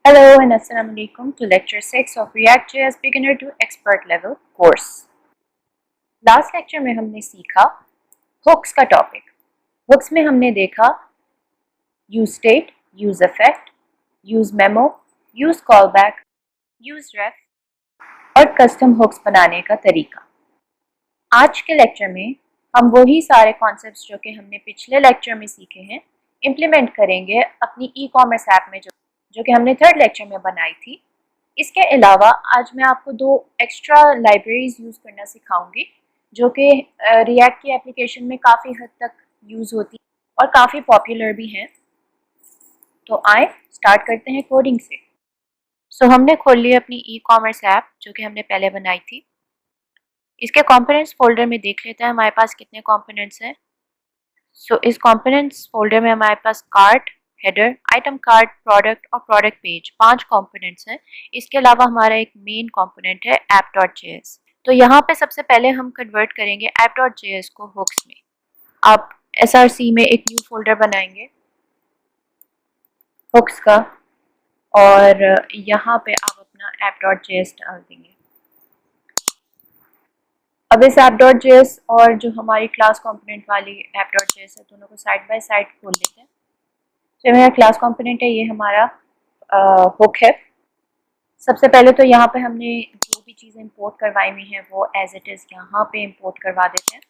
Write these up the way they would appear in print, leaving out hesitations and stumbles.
Hello and Assalamu alaikum to lecture 6 of React.js beginner to expert level course। Last lecture में हमने सीखा hooks का topic. Hooks में हमने देखा use state, use effect, use memo, use callback, use ref और custom hooks बनाने का तरीका। आज के लेक्चर में हम वही सारे कॉन्सेप्ट्स जो कि हमने पिछले लेक्चर में सीखे हैं इम्प्लीमेंट करेंगे अपनी ई कॉमर्स ऐप में जो कि हमने थर्ड लेक्चर में बनाई थी। इसके अलावा आज मैं आपको दो एक्स्ट्रा लाइब्रेरीज यूज़ करना सिखाऊंगी जो कि रिएक्ट की एप्लीकेशन में काफ़ी हद तक यूज़ होती और काफ़ी पॉपुलर भी हैं। तो आए स्टार्ट करते हैं कोडिंग से। हमने खोल ली अपनी ई कॉमर्स ऐप जो कि हमने पहले बनाई थी। इसके कंपोनेंट्स फोल्डर में देख लेते हैं हमारे पास कितने कंपोनेंट्स हैं। इस कंपोनेंट्स फोल्डर में हमारे पास cart, header, item cart, product और प्रोडक्ट पेज 5 कंपोनेंट्स हैं। इसके अलावा हमारा एक मेन कंपोनेंट है app.js। तो यहाँ पे सबसे पहले हम कन्वर्ट करेंगे app.js को हुक्स में। आप src में एक न्यू फोल्डर बनाएंगे हुक्स का और यहाँ पे आप अपना app.js डाल देंगे। अब इस app.js और जो हमारी क्लास कंपोनेंट वाली app.js है दोनों को साइड बाय साइड खोल लेते हैं। तो मेरा क्लास कंपोनेंट है, ये हमारा हुक है। सबसे पहले तो यहाँ पे हमने जो भी चीज़ें इंपोर्ट करवाई हुई हैं वो एज इट इज़ यहाँ पे इंपोर्ट करवा देते हैं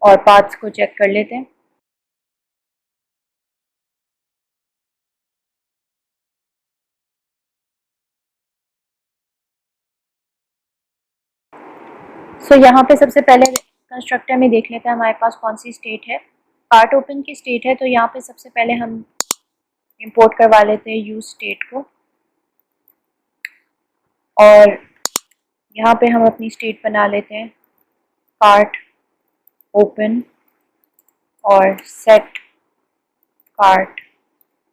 और पाथ्स को चेक कर लेते हैं। यहाँ पे सबसे पहले कंस्ट्रक्टर में देख लेते हैं हमारे पास कौन सी स्टेट है। पार्ट ओपन की स्टेट है, तो यहाँ पे सबसे पहले हम इंपोर्ट करवा लेते हैं यूज स्टेट को और यहाँ पे हम अपनी स्टेट बना लेते हैं कार्ट ओपन और set cart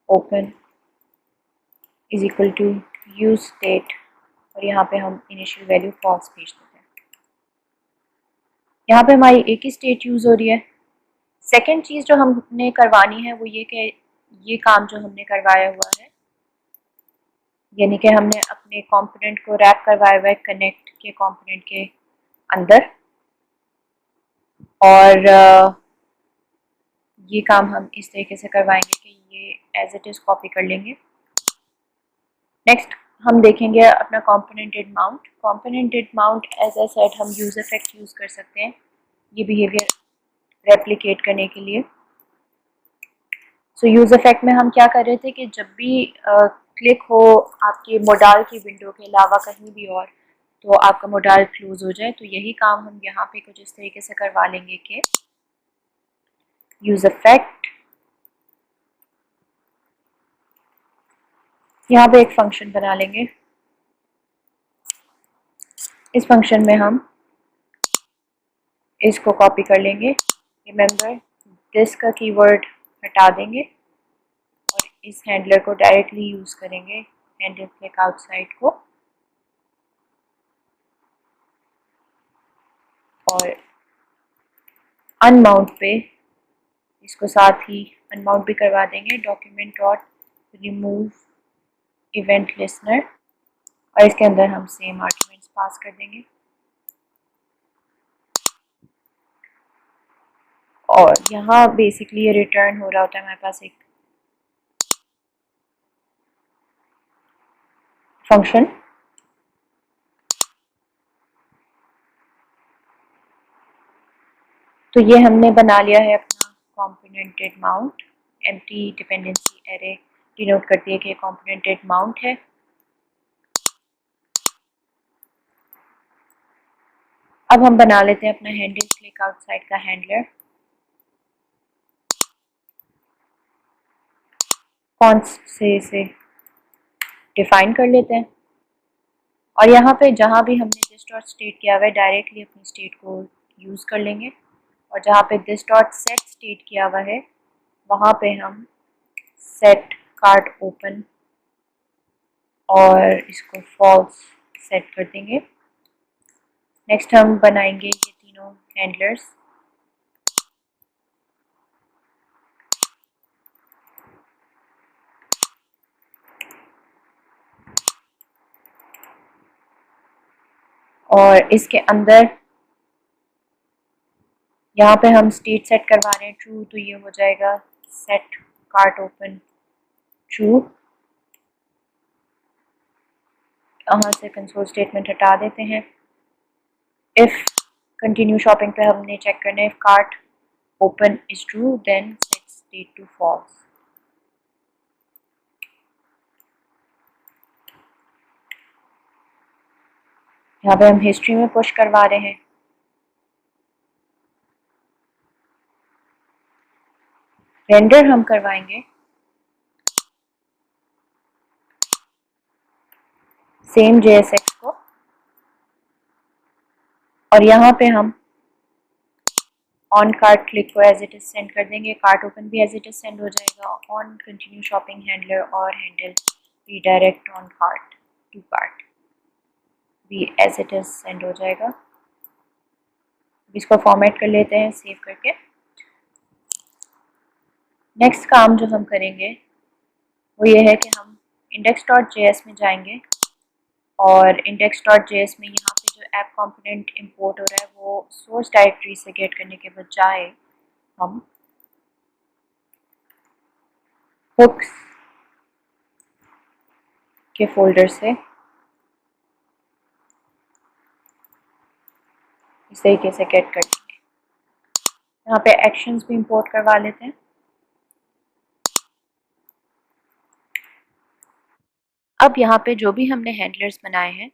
open is equal to use state और यहाँ पे हम इनिशियल वैल्यू फॉल्स भेज देते हैं। यहाँ पे हमारी एक ही स्टेट यूज़ हो रही है। सेकंड चीज़ जो हमने करवानी है वो ये कि ये काम जो हमने करवाया हुआ है यानी कि हमने अपने कंपोनेंट को रैप करवाया हुआ है कनेक्ट के कंपोनेंट के अंदर और ये काम हम इस तरीके से करवाएंगे कि ये एज इट इज़ कॉपी कर लेंगे। नेक्स्ट हम देखेंगे अपना component did mount. Component did mount as a set हम यूज इफेक्ट यूज़ कर सकते हैं ये बिहेवियर रेप्लिकेट करने के लिए। यूज इफेक्ट में हम क्या कर रहे थे कि जब भी क्लिक हो आपके मोडाल की विंडो के अलावा कहीं भी और तो आपका मोडाल क्लोज हो जाए, तो यही काम हम यहाँ पे कुछ इस तरीके से करवा लेंगे कि यूज इफेक्ट, यहाँ पे एक फंक्शन बना लेंगे। इस फंक्शन में हम इसको कॉपी कर लेंगे। रिमेंबर दिस का कीवर्ड हटा देंगे और इस हैंडलर को डायरेक्टली यूज करेंगे हैंडल क्लिक आउटसाइड को और अनमाउंट पे इसको साथ ही अनमाउंट भी करवा देंगे। Document dot remove event listener और इसके अंदर हम सेम आर्ग्यूमेंट्स पास कर देंगे और यहाँ बेसिकली ये रिटर्न हो रहा होता है हमारे पास एक फंक्शन। तो ये हमने बना लिया है अपना component did mount. Empty dependency array denote करती है कि कॉम्पोनेंटेड माउंट है। अब हम बना लेते हैं अपना हैंडल क्लिक आउटसाइड का हैंडलर। कौन से इसे डिफाइन कर लेते हैं और यहाँ पे जहाँ भी हमने दिस डॉट स्टेट किया हुआ है डायरेक्टली अपनी स्टेट को यूज़ कर लेंगे और जहाँ पे दिस डॉट सेट स्टेट किया हुआ है वहाँ पे हम सेट कार्ट ओपन और इसको फॉल्स सेट कर देंगे। नेक्स्ट हम बनाएंगे ये तीनों हैंडलर्स। और इसके अंदर यहाँ पे हम स्टेट सेट करवा रहे हैं ट्रू, तो ये हो जाएगा सेट कार्ट ओपन ट्रू। यहाँ से कंसोल स्टेटमेंट हटा देते हैं। इफ़ कंटिन्यू शॉपिंग पे हमने चेक करना है, if cart open is true then set state to false. यहाँ पे हम हिस्ट्री में पुश करवा रहे हैं। रेंडर हम करवाएंगे सेम JSX को, और यहाँ पे हम ऑन कार्ट क्लिक को एज इट इज सेंड कर देंगे। कार्ट ओपन भी एज इट इज सेंड हो जाएगा। ऑन कंटिन्यू शॉपिंग हैंडलर और handle redirect on cart to cart भी एज इट इज सेंड हो जाएगा। इसको फॉर्मेट कर लेते हैं सेव करके। नेक्स्ट काम जो हम करेंगे वो ये है कि हम index.js में जाएंगे और index.js में यहाँ पे जो ऐप कंपोनेंट इंपोर्ट हो रहा है वो सोर्स डायरेक्टरी से गेट करने के बजाय हम हुक्स के फोल्डर से इस तरीके से गेट कर देंगे। यहाँ पे एक्शंस भी इंपोर्ट करवा लेते हैं। अब यहाँ पे जो भी हमने हैंडलर्स बनाए हैं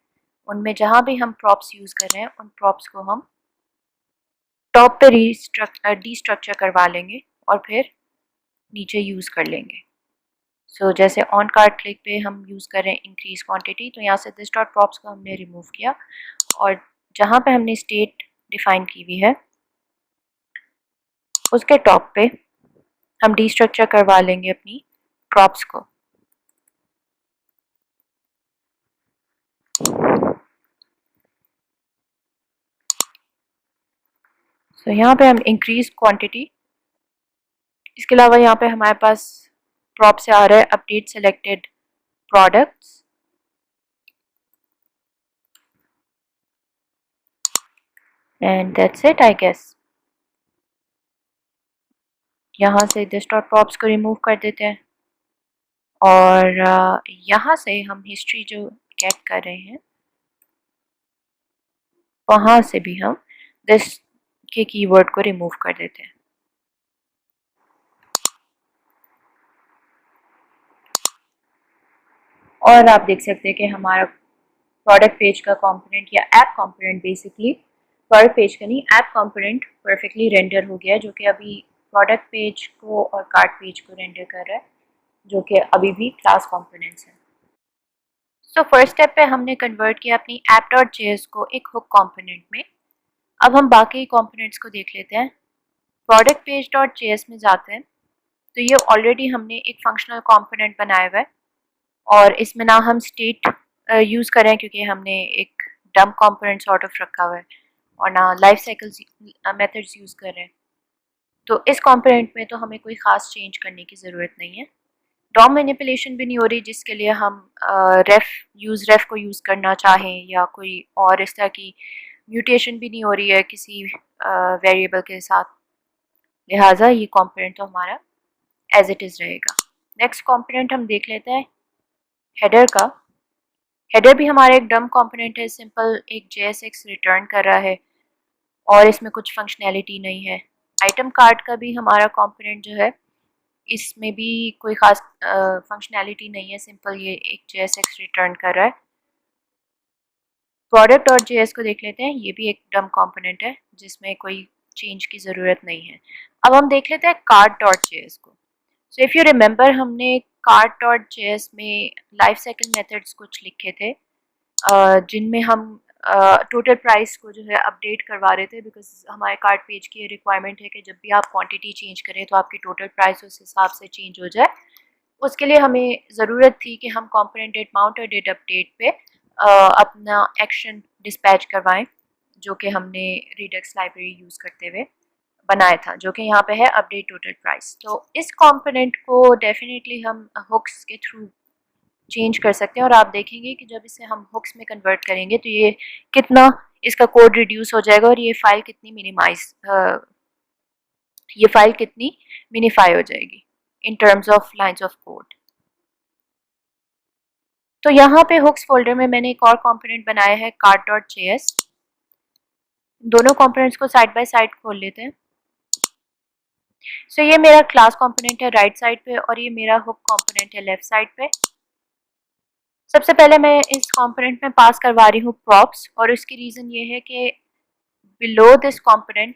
उनमें जहाँ भी हम प्रॉप्स यूज़ कर रहे हैं उन प्रॉप्स को हम टॉप पे डीस्ट्रक्चर करवा लेंगे और फिर नीचे यूज़ कर लेंगे। सो जैसे ऑन कार्ट क्लिक पे हम यूज़ कर रहे हैं इंक्रीज क्वांटिटी, तो यहाँ से दिस डॉट प्रॉप्स को हमने रिमूव किया और जहाँ पे हमने स्टेट डिफाइन की हुई है उसके टॉप पे हम डीस्ट्रक्चर करवा लेंगे अपनी प्रॉप्स को। सो यहाँ पे हम इंक्रीज क्वांटिटी, इसके अलावा यहाँ पे हमारे पास प्रॉप से आ रहा है update selected products, and that's it I guess. यहाँ से दिस डॉट प्रॉप्स को रिमूव कर देते हैं और यहाँ से हम हिस्ट्री जो गेट कर रहे हैं वहाँ से भी हम दिस के कीवर्ड को रिमूव कर देते हैं। और आप देख सकते हैं कि हमारा प्रोडक्ट पेज का कंपोनेंट या app component, basically product page का नहीं ऐप कंपोनेंट परफेक्टली रेंडर हो गया है, जो कि अभी प्रोडक्ट पेज को और कार्ट पेज को रेंडर कर रहा है, जो कि अभी भी क्लास कंपोनेंट्स हैं। सो फर्स्ट स्टेप पे हमने कन्वर्ट किया अपनी app.js को एक हुक कंपोनेंट में। अब हम बाकी कंपोनेंट्स को देख लेते हैं। प्रोडक्ट पेज डॉट जेएस में जाते हैं तो ये ऑलरेडी हमने एक फंक्शनल कंपोनेंट बनाया हुआ है और इसमें ना हम स्टेट यूज़ कर रहे हैं क्योंकि हमने एक डम कंपोनेंट सॉर्ट ऑफ रखा हुआ है और ना लाइफ साइकिल्स मेथड्स यूज़ कर रहे हैं। तो इस कंपोनेंट में तो हमें कोई ख़ास चेंज करने की ज़रूरत नहीं है। डॉम मैनिपुलेशन भी नहीं हो रही जिसके लिए हम रेफ को यूज़ करना चाहें, या कोई और इस तरह की म्यूटेशन भी नहीं हो रही है किसी वेरिएबल के साथ, लिहाजा ये कंपोनेंट तो हमारा एज इट इज़ रहेगा। नेक्स्ट कंपोनेंट हम देख लेते हैं हेडर का। हेडर भी हमारा एक डम कंपोनेंट है, सिंपल एक JSX रिटर्न कर रहा है और इसमें कुछ फंक्शनैलिटी नहीं है। आइटम कार्ड का भी हमारा कंपोनेंट जो है इसमें भी कोई ख़ास फंक्शनैलिटी नहीं है, सिंपल ये एक JSX रिटर्न कर रहा है। प्रोडक्ट और JS को देख लेते हैं, ये भी एक डम कंपोनेंट है जिसमें कोई चेंज की ज़रूरत नहीं है। अब हम देख लेते हैं cart.js को। सो इफ़ यू रिमेंबर हमने cart.js में लाइफ साइकिल मेथड्स कुछ लिखे थे जिनमें हम टोटल प्राइस को जो है अपडेट करवा रहे थे, बिकॉज हमारे कार्ट पेज की रिक्वायरमेंट है कि जब भी आप क्वांटिटी चेंज करें तो आपकी टोटल प्राइस उस हिसाब से चेंज हो जाए। उसके लिए हमें ज़रूरत थी कि हम कंपोनेंट डेट माउंट और डेट अपडेट पे अपना एक्शन डिस्पैच करवाएं, जो कि हमने रिडक्स लाइब्रेरी यूज़ करते हुए बनाया था, जो कि यहाँ पे है अपडेट टोटल प्राइस। तो इस कंपोनेंट को डेफिनेटली हम हुक्स के थ्रू चेंज कर सकते हैं और आप देखेंगे कि जब इसे हम हुक्स में कन्वर्ट करेंगे तो ये कितना इसका कोड रिड्यूस हो जाएगा और ये फाइल कितनी मिनीफाई हो जाएगी in terms of lines of code. तो यहाँ पे हुक्स फोल्डर में मैंने एक और कंपोनेंट बनाया है cart.js। दोनों कंपोनेंट्स को साइड बाय साइड खोल लेते हैं। सो ये मेरा क्लास कंपोनेंट है राइट साइड पे और ये मेरा हुक कंपोनेंट है लेफ्ट साइड पे। सबसे पहले मैं इस कंपोनेंट में पास करवा रही हूँ प्रॉप्स, और उसकी रीज़न ये है कि below this component,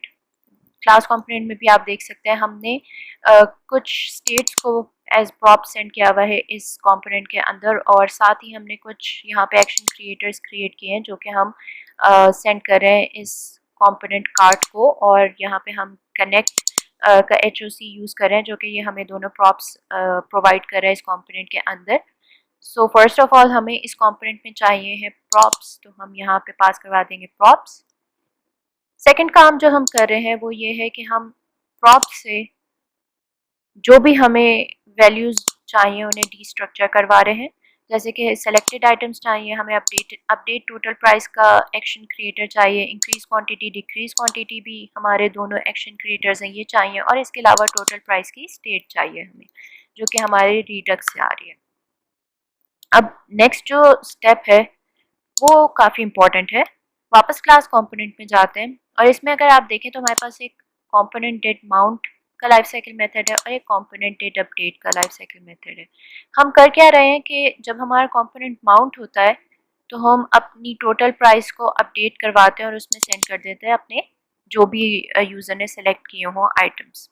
class component में भी आप देख सकते हैं हमने कुछ स्टेट्स को एज प्रॉप सेंड किया हुआ है इस कंपोनेंट के अंदर, और साथ ही हमने कुछ यहाँ पे एक्शन क्रिएटर्स क्रिएट किए हैं जो कि हम सेंड कर रहे हैं इस कंपोनेंट कार्ट को, और यहाँ पे हम कनेक्ट का HOC यूज़ कर रहे हैं जो कि ये हमें दोनों प्रॉप्स प्रोवाइड कर रहा है इस कंपोनेंट के अंदर। सो फर्स्ट ऑफ ऑल हमें इस कंपोनेंट में चाहिए है प्रॉप्स, तो हम यहाँ पे पास करवा देंगे प्रॉप्स। सेकंड काम जो हम कर रहे हैं वो ये है कि हम प्रॉप्स से जो भी हमें वैल्यूज़ चाहिए उन्हें डीस्ट्रक्चर करवा रहे हैं। जैसे कि सेलेक्टेड आइटम्स चाहिए हमें, अपडेट टोटल प्राइस का एक्शन क्रिएटर चाहिए, इंक्रीज क्वांटिटी डिक्रीज क्वांटिटी भी हमारे दोनों एक्शन क्रिएटर्स हैं ये चाहिए, और इसके अलावा टोटल प्राइस की स्टेट चाहिए हमें जो कि हमारे रीडक्स से आ रही है। अब नेक्स्ट जो स्टेप है वो काफ़ी इम्पॉर्टेंट है। वापस क्लास कंपोनेंट में जाते हैं और इसमें अगर आप देखें तो हमारे पास एक कंपोनेंट डेट माउंट का लाइफ साइकिल मेथड है और एक कंपोनेंट डेट अपडेट का लाइफ साइकिल मेथड है। हम कर क्या रहे हैं कि जब हमारा कंपोनेंट माउंट होता है तो हम अपनी टोटल प्राइस को अपडेट करवाते हैं और उसमें सेंड कर देते हैं अपने जो भी यूज़र ने सेलेक्ट किए हों आइटम्स।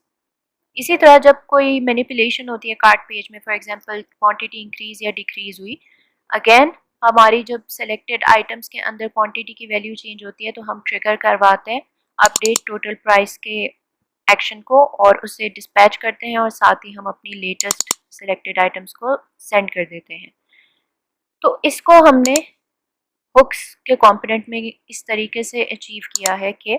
इसी तरह जब कोई मैनिपुलेशन होती है कार्ट पेज में, फॉर एग्जांपल क्वांटिटी इंक्रीज या डिक्रीज हुई, अगेन हमारी जब सेलेक्टेड आइटम्स के अंदर क्वांटिटी की वैल्यू चेंज होती है तो हम ट्रिगर करवाते हैं अपडेट टोटल प्राइस के एक्शन को और उसे डिस्पैच करते हैं और साथ ही हम अपनी लेटेस्ट सेलेक्टेड आइटम्स को सेंड कर देते हैं। तो इसको हमने हुक्स के कंपोनेंट में इस तरीके से अचीव किया है कि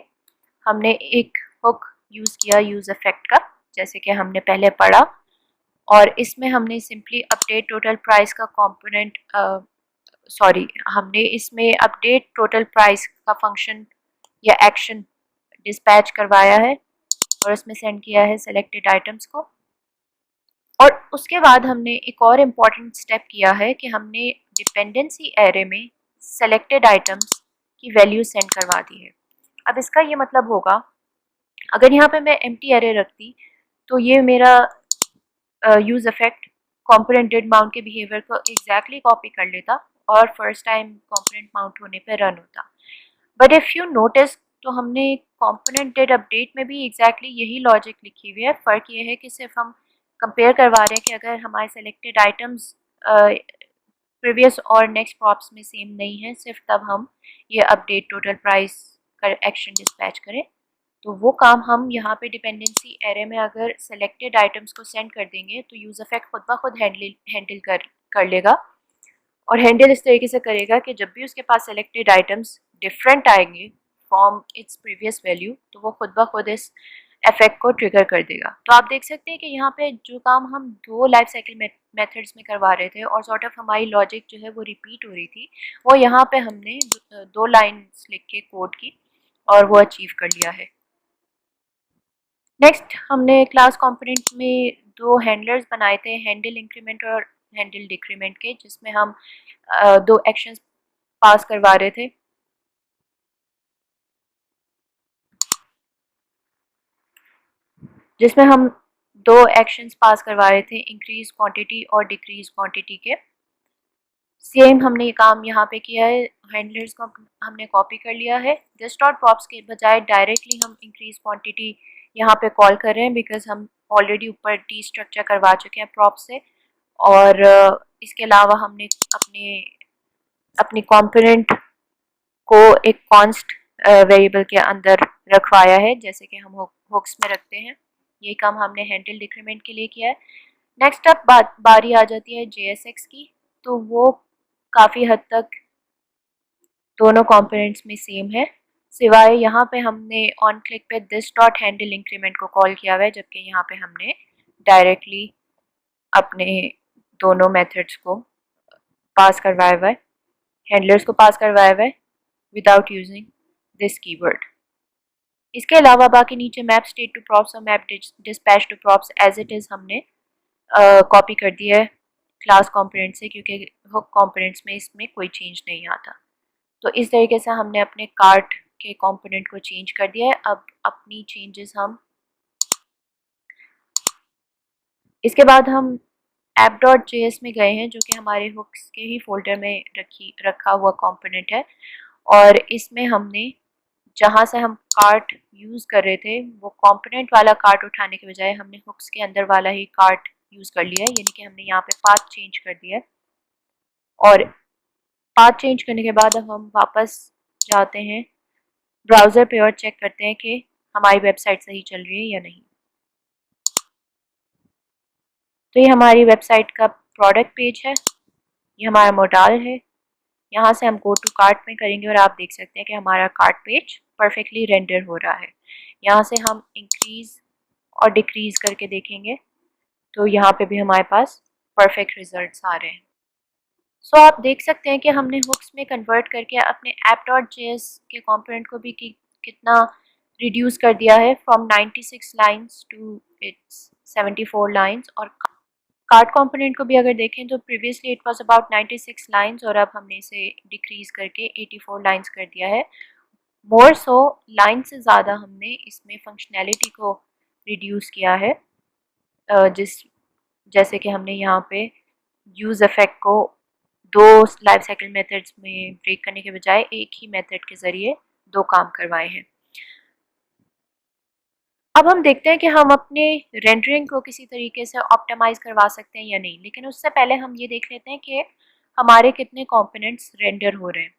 हमने एक हुक यूज़ किया यूज़ इफेक्ट का, जैसे कि हमने पहले पढ़ा, और इसमें हमने सिंपली अपडेट टोटल प्राइस का कंपोनेंट हमने इसमें अपडेट टोटल प्राइस का फंक्शन या एक्शन डिस्पैच करवाया है और इसमें सेंड किया है सेलेक्टेड आइटम्स को। और उसके बाद हमने एक और इम्पॉर्टेंट स्टेप किया है कि हमने डिपेंडेंसी एरे में सेलेक्टेड आइटम्स की वैल्यू सेंड करवा दी है। अब इसका ये मतलब होगा, अगर यहाँ पे मैं एम्प्टी एरे रखती तो ये मेरा use effect component did mount के बिहेवियर को एग्जैक्टली कॉपी कर लेता और फर्स्ट टाइम कंपोनेंट माउंट होने पे रन होता। बट इफ़ यू नोटिस तो हमने कंपोनेंट डेट अपडेट में भी एग्जैक्टली यही लॉजिक लिखी हुई है। फ़र्क ये है कि सिर्फ हम कंपेयर करवा रहे हैं कि अगर हमारे सेलेक्टेड आइटम्स प्रीवियस और नेक्स्ट प्रॉप्स में सेम नहीं है, सिर्फ तब हम ये अपडेट टोटल प्राइस का एक्शन डिस्पैच करें। तो वो काम हम यहाँ पे डिपेंडेंसी एरे में अगर सेलेक्टेड आइटम्स को सेंड कर देंगे तो यूज़ इफेक्ट खुद ब खुद हैंडल कर लेगा, और हैंडल इस तरीके से करेगा कि जब भी उसके पास सेलेक्टेड आइटम्स डिफरेंट आएंगे फ्रॉम इट्स प्रीवियस वैल्यू तो वो खुद ब खुद इस इफेक्ट को ट्रिगर कर देगा। तो आप देख सकते हैं कि यहाँ पे जो काम हम दो लाइफ साइकिल मेथड्स में करवा रहे थे और सॉर्ट ऑफ हमारी लॉजिक जो है वो रिपीट हो रही थी, वो यहाँ पे हमने दो लाइन्स लिख के कोड की और वो अचीव कर लिया है। नेक्स्ट हमने क्लास कंपोनेंट में दो हैंडलर्स बनाए थे, हैंडल इंक्रीमेंट और हैंडल डिक्रीमेंट के, जिसमें हम दो एक्शंस पास करवा रहे थे। जिसमें हम दो एक्शंस पास करवा रहे थे, इंक्रीज क्वांटिटी और डिक्रीज क्वांटिटी के। सेम हमने ये काम यहाँ पे किया है, हैंडलर्स को हमने कॉपी कर लिया है। जस्ट डॉट प्रॉप्स के बजाय डायरेक्टली हम इंक्रीज क्वांटिटी यहाँ पे कॉल कर रहे हैं बिकॉज हम ऑलरेडी ऊपर डी स्ट्रक्चर करवा चुके हैं प्रॉप्स से, और इसके अलावा हमने अपनी कंपोनेंट को एक कॉन्स्ट वेरिएबल के अंदर रखवाया है जैसे कि हम हुक्स में रखते हैं। ये काम हमने हैंडल डिक्रीमेंट के लिए किया है। नेक्स्ट अब बारी आ जाती है JSX की, तो वो काफ़ी हद तक दोनों कंपोनेंट्स में सेम है, सिवाय यहाँ पे हमने ऑन क्लिक पे दिस डॉट हैंडल इंक्रीमेंट को कॉल किया हुआ है, जबकि यहाँ पे हमने डायरेक्टली अपने दोनों मेथड्स को पास करवाया हुआ है, हैंडलर्स को पास करवाया हुआ है विदाउट यूजिंग दिस कीवर्ड। इसके अलावा बाकी नीचे मैप स्टेट टू प्रॉप्स और map dispatch to props as it is हमने कॉपी कर दिया है क्लास कंपोनेंट से, क्योंकि हुक कंपोनेंट्स में इसमें कोई चेंज नहीं आता। तो इस तरीके से हमने अपने कार्ट के कंपोनेंट को चेंज कर दिया है। अब अपनी चेंजेस हम इसके बाद हम app.js में गए हैं, जो कि हमारे हुक्स के ही फोल्डर में रखा हुआ कंपोनेंट है। और इसमें हमने जहाँ से हम कार्ट यूज़ कर रहे थे वो कंपोनेंट वाला कार्ट उठाने के बजाय हमने हुक्स के अंदर वाला ही कार्ट यूज़ कर लिया है, यानी कि हमने यहाँ पे पाथ चेंज कर दिया है। और पाथ चेंज करने के बाद अब हम वापस जाते हैं ब्राउज़र पे और चेक करते हैं कि हमारी वेबसाइट सही चल रही है या नहीं। तो ये हमारी वेबसाइट का प्रोडक्ट पेज है, ये हमारा मोडाल है। यहाँ से हम गो टू कार्ट में करेंगे और आप देख सकते हैं कि हमारा कार्ट पेज परफेक्टली रेंडर हो रहा है। यहाँ से हम इंक्रीज़ और डिक्रीज़ करके देखेंगे तो यहाँ पे भी हमारे पास परफेक्ट रिजल्ट्स आ रहे हैं। सो आप देख सकते हैं कि हमने हुक्स में कन्वर्ट करके अपने app.js के कंपोनेंट को भी कितना रिड्यूस कर दिया है, from 96 lines to its 74 lines. और कार्ट कंपोनेंट को भी अगर देखें तो previously it was about 96 lines और अब हमने इसे डिक्रीज करके 84 लाइन्स कर दिया है। मोर सो लाइन से ज़्यादा हमने इसमें फंक्शनैलिटी को रिड्यूस किया है, जैसे कि हमने यहाँ पे यूज़ इफेक्ट को दो लाइफ साइकिल मेथड्स में ब्रेक करने के बजाय एक ही मेथड के ज़रिए दो काम करवाए हैं। अब हम देखते हैं कि हम अपने रेंडरिंग को किसी तरीके से ऑप्टिमाइज़ करवा सकते हैं या नहीं, लेकिन उससे पहले हम ये देख लेते हैं कि हमारे कितने कंपोनेंट्स रेंडर हो रहे हैं।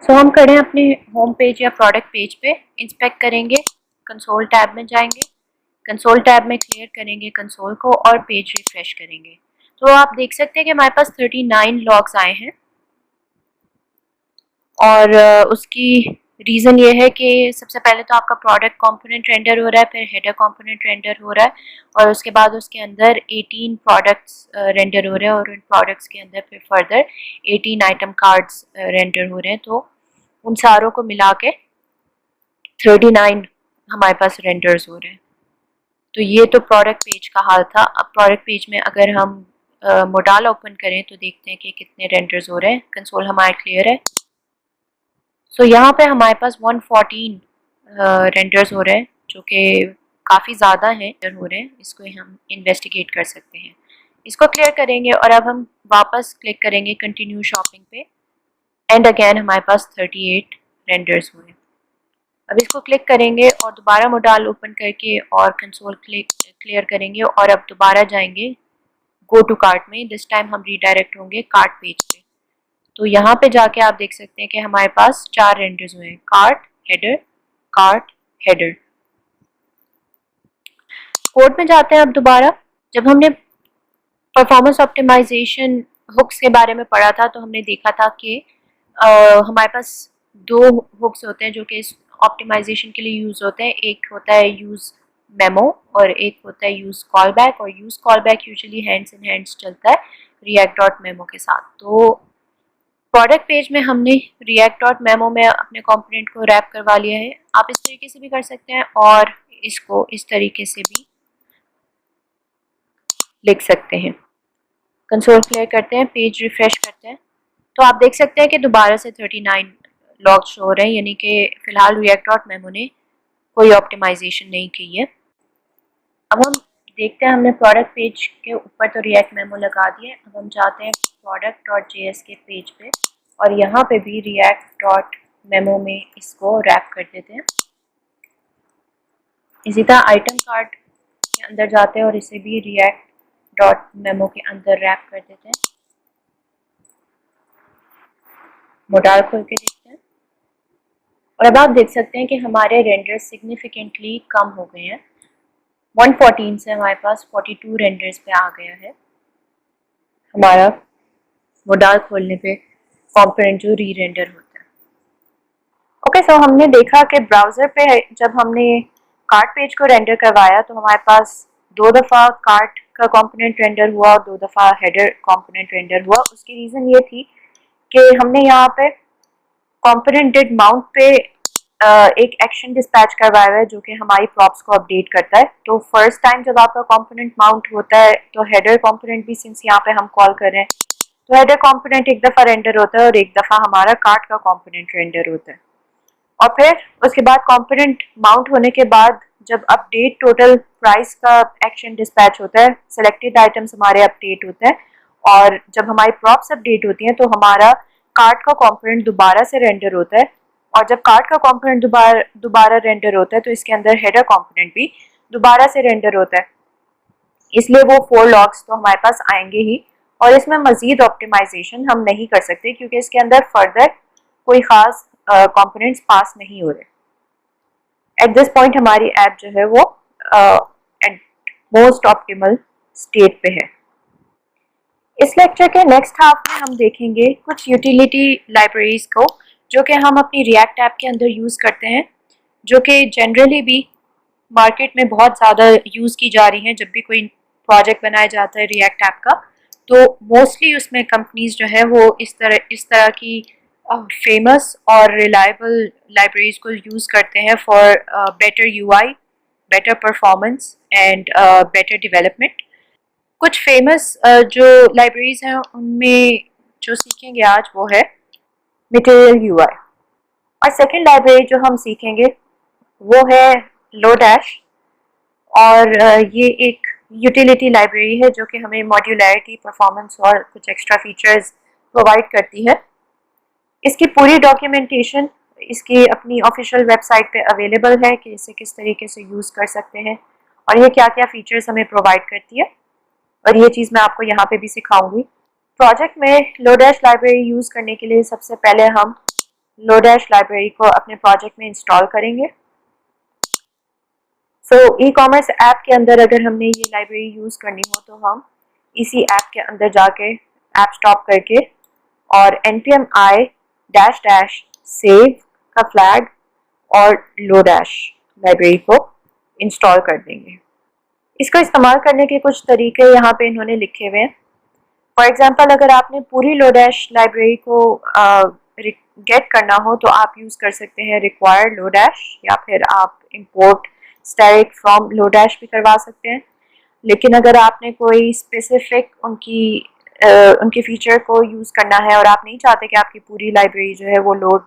सो हम करें अपने होम पेज या प्रोडक्ट पेज पे, इंस्पेक्ट करेंगे, कंसोल टैब में जाएंगे, कंसोल टैब में क्लियर करेंगे कंसोल को और पेज रिफ्रेश करेंगे। तो आप देख सकते हैं कि हमारे पास 39 लॉग्स आए हैं। और उसकी रीज़न ये है कि सबसे पहले तो आपका प्रोडक्ट कंपोनेंट रेंडर हो रहा है, फिर हेडर कंपोनेंट रेंडर हो रहा है, और उसके बाद उसके अंदर 18 प्रोडक्ट्स रेंडर हो रहे हैं, और उन प्रोडक्ट्स के अंदर फिर फर्दर 18 आइटम कार्ड्स रेंडर हो रहे हैं। तो उन सारों को मिला के 39 हमारे पास रेंडर्स हो रहे हैं। तो ये तो प्रोडक्ट पेज का हाल था। अब प्रोडक्ट पेज में अगर हम मोडाल ओपन करें तो देखते हैं कि कितने रेंडर्स हो रहे हैं। कंसोल हमारा क्लियर है। सो यहाँ पे हमारे पास 114 रेंडर्स हो रहे हैं, जो कि काफ़ी ज़्यादा हैं हो रहे हैं। इसको हम इन्वेस्टिगेट कर सकते हैं। इसको क्लियर करेंगे और अब हम वापस क्लिक करेंगे कंटिन्यू शॉपिंग पे, एंड अगेन हमारे पास 38 रेंडर्स हुए। अब इसको क्लिक करेंगे और दोबारा मोडाल ओपन करके और कंसोल क्लियर करेंगे और अब दोबारा जाएंगे गो टू कार्ट में। दिस टाइम हम रीडायरेक्ट होंगे कार्ट पेज पे। तो यहाँ पे जाके आप देख सकते हैं कि हमारे पास 4 रेंडर्स हुए हैं, cart header cart header. Code में जाते हैं अब दोबारा। जब हमने परफॉर्मेंस ऑप्टिमाइजेशन हुक्स के बारे में पढ़ा था तो हमने देखा था कि हमारे पास दो हुक्स होते हैं जो कि ऑप्टिमाइजेशन के लिए यूज़ होते हैं। एक होता है यूज़ मेमो और एक होता है यूज़ कॉल बैक। और use call back usually hands in hands चलता है रिएक्ट डॉट मेमो के साथ। तो प्रोडक्ट पेज में हमने रिएक्ट डॉट मेमो में अपने कंपोनेंट को रैप करवा लिया है। आप इस तरीके से भी कर सकते हैं और इसको इस तरीके से भी लिख सकते हैं। कंसोल क्लियर करते हैं, पेज रिफ्रेश करते हैं, तो आप देख सकते हैं कि दोबारा से 39 लॉग शो हो रहे हैं, यानी कि फ़िलहाल रिएक्ट डॉट मेमो ने कोई ऑप्टिमाइजेशन नहीं की है। अब हम देखते हैं, हमने प्रोडक्ट पेज के ऊपर तो रिएक्ट मेमो लगा दिया। अब हम जाते हैं प्रोडक्ट डॉट जेएस के पेज पे और यहाँ पे भी रिएक्ट डॉट मेमो में इसको रैप कर देते हैं। इसी तरह आइटम कार्ड के अंदर जाते हैं और इसे भी रिएक्ट डॉट मेमो के अंदर रैप कर देते हैं। मोडाल खोल के देखते हैं और अब आप देख सकते हैं कि हमारे रेंडर्स सिग्निफिकेंटली कम हो गए हैं। 114 से हमारे पास 42 रेंडर्स पे आ गया है हमारा मोडाल खोलने पे कंपोनेंट जो री रेंडर होता है। ओके, सो हमने देखा कि ब्राउज़र पे जब हमने कार्ट पेज को रेंडर करवाया तो हमारे पास 2 दफ़ा कार्ट का कंपोनेंट रेंडर हुआ और 2 दफ़ा हेडर कंपोनेंट रेंडर हुआ। उसकी रीज़न ये थी कि हमने यहाँ पे कंपोनेंट डिड माउंट पे एक एक्शन डिस्पैच करवाया है जो कि हमारी प्रॉप्स को अपडेट करता है। तो फर्स्ट टाइम जब आपका कंपोनेंट माउंट होता है तो हेडर कंपोनेंट भी, सिंस यहाँ पे हम कॉल कर रहे हैं, तो हेडर कंपोनेंट एक दफ़ा रेंडर होता है और एक दफ़ा हमारा कार्ट का कंपोनेंट रेंडर होता है। और फिर उसके बाद कंपोनेंट माउंट होने के बाद जब अपडेट टोटल प्राइस का एक्शन डिस्पैच होता है, सेलेक्टेड आइटम्स हमारे अपडेट होते हैं और जब हमारी प्रॉप्स अपडेट होती हैं तो हमारा कार्ट का कंपोनेंट दोबारा से रेंडर होता है। और जब कार्ट का कंपोनेंट दोबारा रेंडर होता है तो इसके अंदर हेडर कंपोनेंट भी दोबारा से रेंडर होता है, इसलिए वो 4 लॉग्स तो हमारे पास आएंगे ही। और इसमें मजीद ऑप्टिमाइजेशन हम नहीं कर सकते क्योंकि इसके अंदर फर्दर कोई ख़ास कंपोनेंट्स पास नहीं हो रहे। एट दिस पॉइंट हमारी ऐप जो है वो एट मोस्ट ऑप्टिमल स्टेट पे है। इस लेक्चर के नेक्स्ट हाफ में हम देखेंगे कुछ यूटिलिटी लाइब्रेरीज को जो कि हम अपनी रिएक्ट ऐप के अंदर यूज़ करते हैं, जो कि जनरली भी मार्केट में बहुत ज़्यादा यूज़ की जा रही हैं। जब भी कोई प्रोजेक्ट बनाया जाता है रिएक्ट ऐप का तो मोस्टली उसमें कंपनीज जो है वो इस तरह की फेमस और रिलायबल लाइब्रेरीज को यूज़ करते हैं for better UI, better performance and better development. कुछ फेमस जो लाइब्रेरीज हैं उनमें जो सीखेंगे आज वो है मटेरियल यूआई। और सेकंड लाइब्रेरी जो हम सीखेंगे वो है लोडैश, और ये एक यूटिलिटी लाइब्रेरी है जो कि हमें मॉड्यूलैरिटी, परफॉर्मेंस और कुछ एक्स्ट्रा फीचर्स प्रोवाइड करती है। इसकी पूरी डॉक्यूमेंटेशन इसकी अपनी ऑफिशियल वेबसाइट पे अवेलेबल है कि इसे किस तरीके से यूज़ कर सकते हैं और ये क्या क्या फीचर्स हमें प्रोवाइड करती है, और ये चीज़ मैं आपको यहाँ पे भी सिखाऊंगी। प्रोजेक्ट में लोडैश लाइब्रेरी यूज़ करने के लिए सबसे पहले हम लोडैश लाइब्रेरी को अपने प्रोजेक्ट में इंस्टॉल करेंगे। सो ई कॉमर्स ऐप के अंदर अगर हमने ये लाइब्रेरी यूज़ करनी हो तो हम इसी ऐप के अंदर जाके ऐप स्टॉप करके और npm i dash dash save का फ्लैग और लोडैश लाइब्रेरी को इंस्टॉल कर देंगे। इसको इस्तेमाल करने के कुछ तरीके यहाँ पे इन्होंने लिखे हुए हैं। फॉर एग्जांपल, अगर आपने पूरी लोडैश लाइब्रेरी को गेट करना हो तो आप यूज़ कर सकते हैं रिक्वायर्ड लोडैश, या फिर आप इंपोर्ट स्टैटिक फ्रॉम लोडैश भी करवा सकते हैं। लेकिन अगर आपने कोई स्पेसिफिक उनकी फीचर को यूज़ करना है और आप नहीं चाहते कि आपकी पूरी लाइब्रेरी जो है वो लोड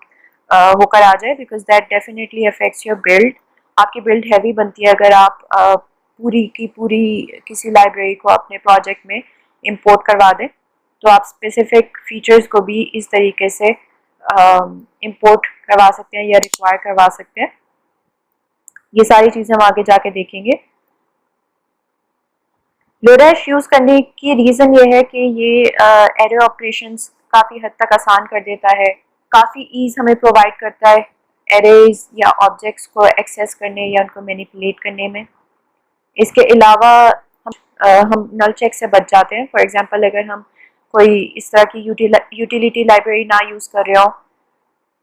होकर आ जाए, because that definitely affects your build. आपकी बिल्ड हैवी बनती है अगर आप पूरी की पूरी किसी लाइब्रेरी को अपने प्रोजेक्ट में इंपोर्ट करवा दें, तो आप स्पेसिफिक फीचर्स को भी इस तरीके से इंपोर्ट करवा सकते हैं या रिक्वायर करवा सकते हैं। ये सारी चीज़ें हम आगे जाके देखेंगे। लोडैश यूज़ करने की रीज़न ये है कि ये एरे ऑपरेशंस काफ़ी हद तक आसान कर देता है, काफ़ी ईज़ हमें प्रोवाइड करता है एरेज या ऑब्जेक्ट्स को एक्सेस करने या उनको मैनिपुलेट करने में। इसके अलावा हम नल चेक से बच जाते हैं। फॉर एग्जांपल, अगर हम कोई इस तरह की यूटिलिटी लाइब्रेरी ना यूज़ कर रहे हो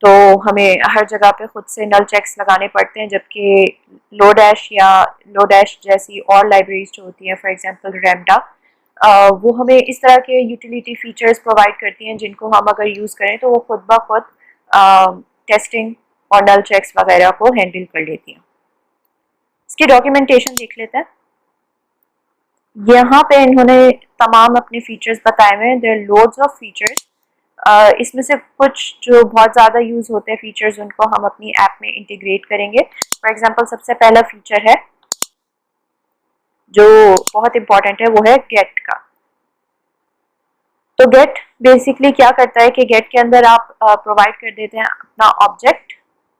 तो हमें हर जगह पे खुद से नल चेक्स लगाने पड़ते हैं, जबकि लोडैश या लोडैश जैसी और लाइब्रेरीज जो होती हैं, फॉर एग्जांपल रैमडा, वो हमें इस तरह के यूटिलिटी फीचर्स प्रोवाइड करती हैं जिनको हम अगर यूज़ करें तो वो खुद ब खुद टेस्टिंग और नल चेक्स वगैरह को हैंडल कर लेती हैं। इसकी डॉक्यूमेंटेशन देख लेते हैं। यहाँ पे इन्होंने तमाम अपने फीचर्स बताए हुए हैं। There are loads of features. इसमें से कुछ जो बहुत ज़्यादा यूज़ होते हैं फीचर्स, उनको हम अपनी ऐप में इंटीग्रेट करेंगे। फॉर एग्जांपल, सबसे पहला फीचर है जो बहुत इंपॉर्टेंट है, वो है गेट का। तो गेट बेसिकली क्या करता है कि गेट के अंदर आप प्रोवाइड कर देते हैं अपना ऑब्जेक्ट,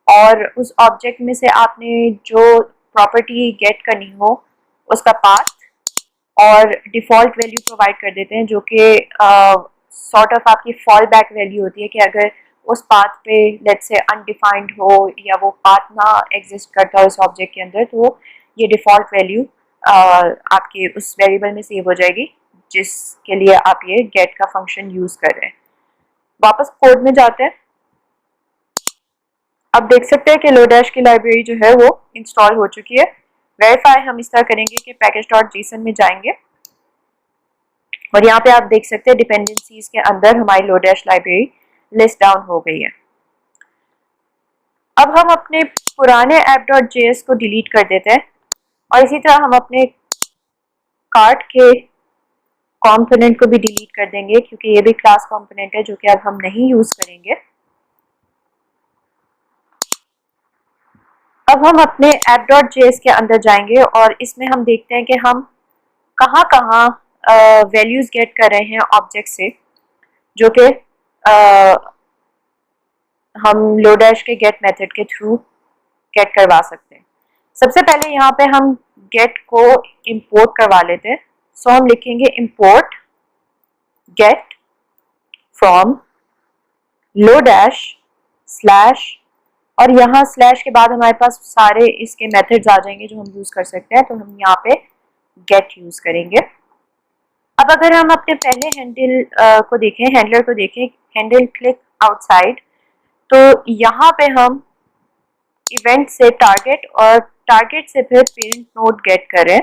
और उस ऑब्जेक्ट में से आपने जो प्रॉपर्टी गेट करनी हो उसका पाथ और डिफ़ॉल्ट वैल्यू प्रोवाइड कर देते हैं, जो कि सॉर्ट ऑफ आपकी फॉल बैक वैल्यू होती है कि अगर उस पाथ पे लेट्स से अनडिफाइंड हो या वो पाथ ना एग्जिस्ट करता है उस ऑब्जेक्ट के अंदर, तो ये डिफ़ॉल्ट वैल्यू आपके उस वेरिएबल में सेव हो जाएगी जिसके लिए आप ये गेट का फंक्शन यूज़ कर रहे हैं। वापस कोड में जाते हैं। अब देख सकते हैं कि लोडैश की लाइब्रेरी जो है वो इंस्टॉल हो चुकी है। वेरीफाई हम इस तरह करेंगे कि package.json में जाएंगे और यहाँ पे आप देख सकते हैं डिपेंडेंसीज के अंदर हमारी लोडैश लाइब्रेरी लिस्ट डाउन हो गई है। अब हम अपने पुराने app.js को डिलीट कर देते हैं और इसी तरह हम अपने कार्ट के कंपोनेंट को भी डिलीट कर देंगे क्योंकि ये भी क्लास कंपोनेंट है जो कि अब हम नहीं यूज करेंगे। अब हम अपने app.js के अंदर जाएंगे और इसमें हम देखते हैं कि हम कहाँ कहाँ वैल्यूज गेट कर रहे हैं ऑब्जेक्ट से, जो कि हम लोडैश के गेट मेथड के थ्रू गेट करवा सकते हैं। सबसे पहले यहाँ पे हम गेट को इंपोर्ट करवा लेते हैं। सो हम लिखेंगे import get from Lodash slash, और यहाँ स्लैश के बाद हमारे पास सारे इसके मेथड्स आ जाएंगे जो हम यूज़ कर सकते हैं, तो हम यहाँ पे गेट यूज़ करेंगे। अब अगर हम अपने पहले हैंडल को देखें, हैंडलर को देखें, हैंडल क्लिक आउटसाइड, तो यहाँ पे हम इवेंट से टारगेट और टारगेट से फिर पेरेंट नोड गेट करें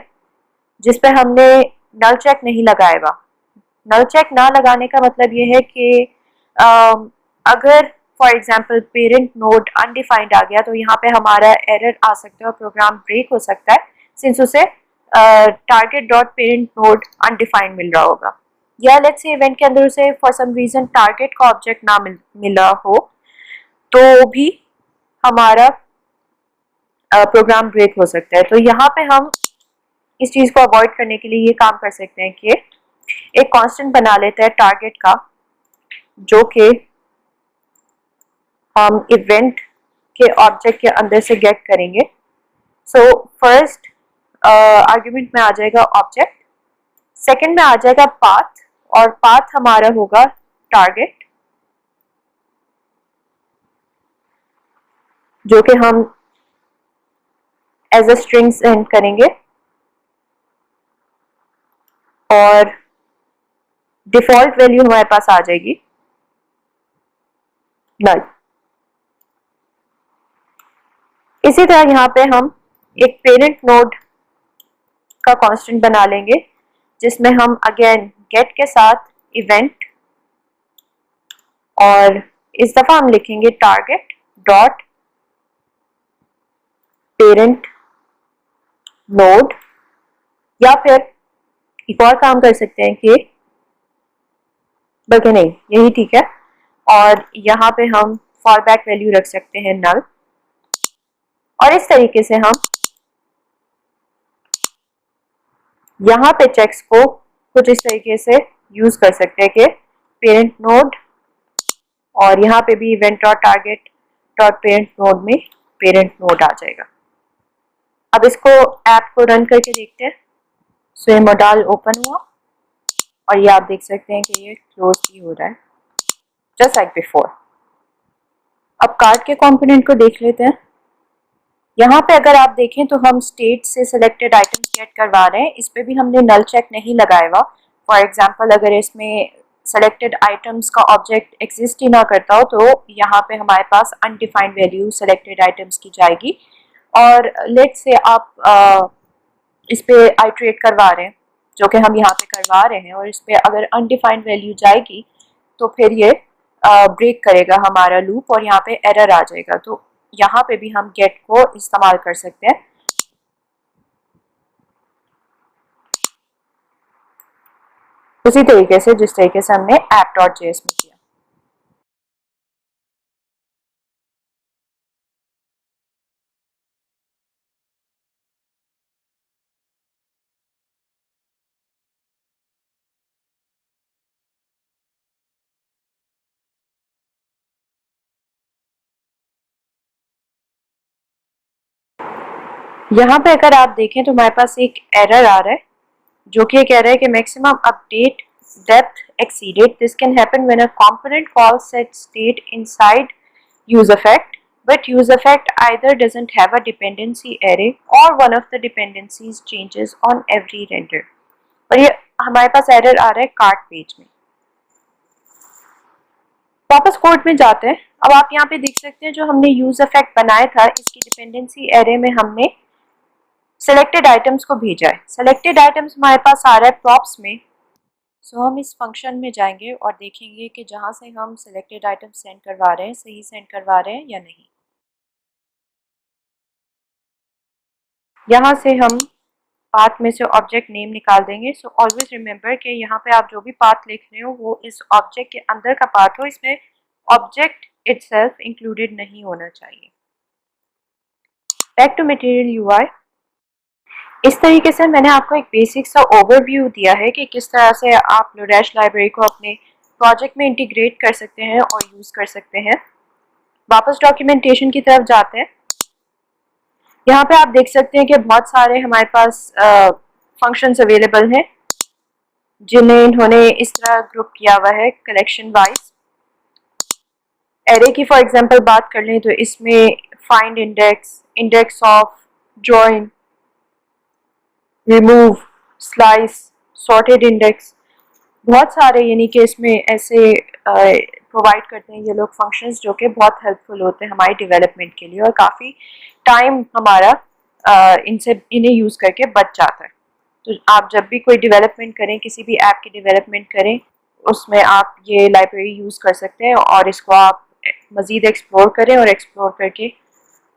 जिस पे हमने नल चेक नहीं लगाया हुआ। नल चेक ना लगाने का मतलब ये है कि अगर for example parent node undefined आ गया तो यहाँ पे हमारा एरर आ सकता है और प्रोग्राम ब्रेक हो सकता है सिंस उसे target dot parent node undefined मिल रहा होगा, या लेट्स से इवेंट के अंदर उसे फॉर सम रीजन टारगेट का ऑब्जेक्ट ना मिला हो तो भी हमारा प्रोग्राम ब्रेक हो सकता है। तो यहाँ पे हम इस चीज़ को अवॉइड करने के लिए ये काम कर सकते हैं कि एक कांस्टेंट बना लेते हैं टारगेट का, जो कि हम इवेंट के ऑब्जेक्ट के अंदर से गेट करेंगे। सो फर्स्ट आर्ग्यूमेंट में आ जाएगा ऑब्जेक्ट, सेकंड में आ जाएगा पाथ, और पाथ हमारा होगा टारगेट, जो कि हम एज अ स्ट्रिंग सेंड करेंगे, और डिफॉल्ट वैल्यू हमारे पास आ जाएगी नल। इसी तरह यहाँ पे हम एक पेरेंट नोड का कांस्टेंट बना लेंगे जिसमें हम अगेन गेट के साथ इवेंट, और इस दफा हम लिखेंगे टारगेट डॉट पेरेंट नोड, या फिर एक और काम कर सकते हैं कि बल्कि नहीं, यही ठीक है, और यहाँ पे हम फॉर बैक वैल्यू रख सकते हैं नल, और इस तरीके से हम यहाँ पे चेक्स को कुछ इस तरीके से यूज कर सकते हैं कि पेरेंट नोड, और यहाँ पे भी event dot target dot parent node में पेरेंट नोड आ जाएगा। अब इसको ऐप को रन करके देखते हैं। सो ये मॉडल ओपन हुआ और ये आप देख सकते हैं कि ये क्लोज भी हो रहा है जस्ट लाइक बिफोर। अब कार्ड के कंपोनेंट को देख लेते हैं। यहाँ पे अगर आप देखें तो हम स्टेट से सिलेक्टेड आइटम्स गेट करवा रहे हैं, इस पे भी हमने नल चेक नहीं लगाया हुआ। फॉर एग्जांपल अगर इसमें सेलेक्टेड आइटम्स का ऑब्जेक्ट एग्जिस्ट ही ना करता हो तो यहाँ पे हमारे पास अनडिफाइंड वैल्यू सेलेक्टेड आइटम्स की जाएगी, और लेट्स से आप इस पे आइट्रेट करवा रहे हैं जो कि हम यहाँ पे करवा रहे हैं, और इस पे अगर अनडिफाइंड वैल्यू जाएगी तो फिर ये ब्रेक करेगा हमारा लूप और यहाँ पे एरर आ जाएगा। तो यहाँ पे भी हम गेट को इस्तेमाल कर सकते हैं। उसी तरीके से जिस तरीके से हमने app.js में किया। यहाँ पे अगर आप देखें तो हमारे पास एक एरर आ रहा है जो कि कह रहा है कि maximum update depth exceeded. This can happen when a component call sets state inside useEffect, but useEffect either doesn't have a dependency array or one of the dependencies changes on every render. और ये हमारे पास error आ रहा है cart page में। वापस code में जाते हैं। अब आप यहाँ पे देख सकते हैं जो हमने यूजEffect बनाया था, इसकी डिपेंडेंसी एरे में हमने सेलेक्टेड आइटम्स को भेजा है। सेलेक्टेड आइटम्स हमारे पास आ रहा है प्रॉप्स में। सो हम इस फंक्शन में जाएंगे और देखेंगे कि जहाँ से हम सेलेक्टेड आइटम सेंड करवा रहे हैं सही सेंड करवा रहे हैं या नहीं। यहाँ से हम पाथ में से ऑब्जेक्ट नेम निकाल देंगे। सो ऑलवेज रिमेंबर कि यहाँ पे आप जो भी पाथ लिख रहे हो वो इस ऑब्जेक्ट के अंदर का पाथ हो, इसमें ऑब्जेक्ट इटसेल्फ इंक्लूडेड नहीं होना चाहिए। Back to material UI. इस तरीके से मैंने आपको एक बेसिक सा ओवरव्यू दिया है कि किस तरह से आप लोरेश लाइब्रेरी को अपने प्रोजेक्ट में इंटीग्रेट कर सकते हैं और यूज़ कर सकते हैं। वापस डॉक्यूमेंटेशन की तरफ जाते हैं। यहाँ पे आप देख सकते हैं कि बहुत सारे हमारे पास फंक्शंस अवेलेबल हैं जिन्हें इन्होंने इस तरह ग्रुप किया हुआ है कलेक्शन वाइज। एरे की फॉर एग्जांपल बात कर लें तो इसमें find index, index of, join, remove, slice, sorted index, बहुत सारे यानी कि इसमें ऐसे प्रोवाइड करते हैं ये लोग फंक्शंस जो कि बहुत हेल्पफुल होते हैं हमारे डेवलपमेंट के लिए और काफ़ी टाइम हमारा इन्हें यूज़ करके बच जाता है। तो आप जब भी कोई डेवलपमेंट करें, किसी भी ऐप की डेवलपमेंट करें, उसमें आप ये लाइब्रेरी यूज़ कर सकते हैं और इसको आप मज़ीद एक्सप्लोर करें और एक्सप्लोर करके